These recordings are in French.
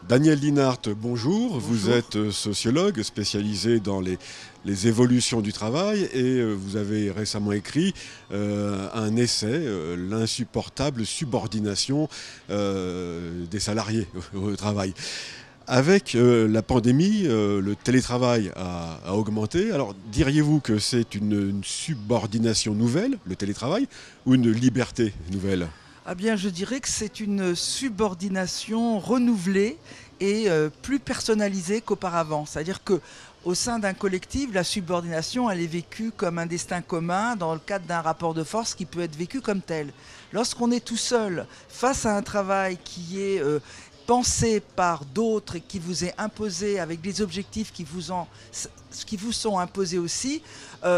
Daniel Linhart, bonjour. Bonjour. Vous êtes sociologue spécialisé dans les évolutions du travail et vous avez récemment écrit un essai, L'insupportable subordination des salariés au travail. Avec la pandémie, le télétravail a augmenté. Alors, diriez-vous que c'est une subordination nouvelle, le télétravail, ou une liberté nouvelle ? Ah bien, je dirais que c'est une subordination renouvelée et plus personnalisée qu'auparavant. C'est-à-dire que au sein d'un collectif, la subordination, elle est vécue comme un destin commun dans le cadre d'un rapport de force qui peut être vécu comme tel. Lorsqu'on est tout seul face à un travail qui est pensé par d'autres et qui vous est imposé avec des objectifs qui vous sont imposés aussi,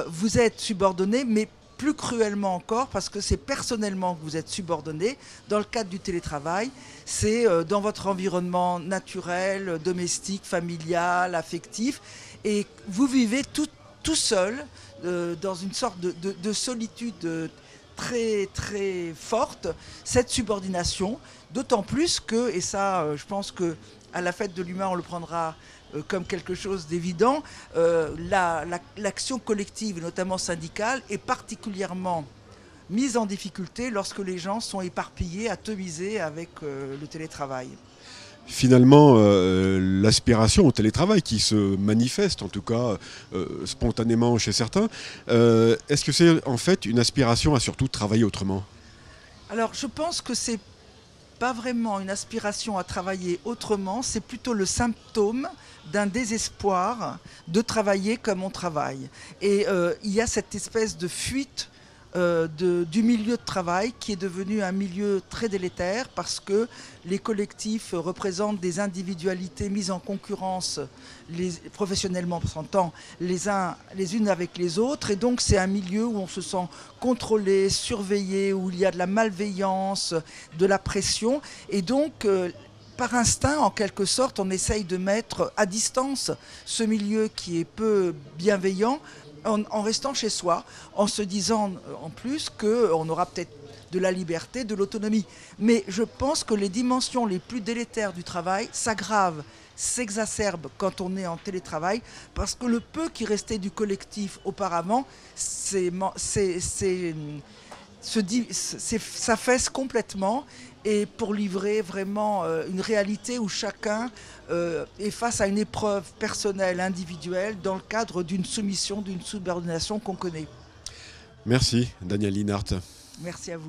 vous êtes subordonné, mais plus cruellement encore parce que c'est personnellement que vous êtes subordonné. Dans le cadre du télétravail, c'est dans votre environnement naturel, domestique, familial, affectif, et vous vivez tout seul dans une sorte de solitude très très forte, cette subordination, d'autant plus que, et ça je pense que à la fête de l'humain on le prendra comme quelque chose d'évident, l'action collective, et notamment syndicale, est particulièrement mise en difficulté lorsque les gens sont éparpillés, atomisés avec le télétravail. Finalement, l'aspiration au télétravail qui se manifeste, en tout cas spontanément chez certains, est-ce que c'est en fait une aspiration à surtout travailler autrement ? Alors je pense que c'est pas vraiment une aspiration à travailler autrement, c'est plutôt le symptôme d'un désespoir de travailler comme on travaille. Et il y a cette espèce de fuite du milieu de travail qui est devenu un milieu très délétère parce que les collectifs représentent des individualités mises en concurrence professionnellement s'entend les unes avec les autres, et donc c'est un milieu où on se sent contrôlé, surveillé, où il y a de la malveillance, de la pression, et donc par instinct, en quelque sorte, on essaye de mettre à distance ce milieu qui est peu bienveillant en restant chez soi, en se disant en plus qu'on aura peut-être de la liberté, de l'autonomie. Mais je pense que les dimensions les plus délétères du travail s'aggravent, s'exacerbent quand on est en télétravail, parce que le peu qui restait du collectif auparavant, s'affaisse complètement, et pour livrer vraiment une réalité où chacun est face à une épreuve personnelle, individuelle, dans le cadre d'une soumission, d'une subordination qu'on connaît. Merci, Daniel Linhart. Merci à vous.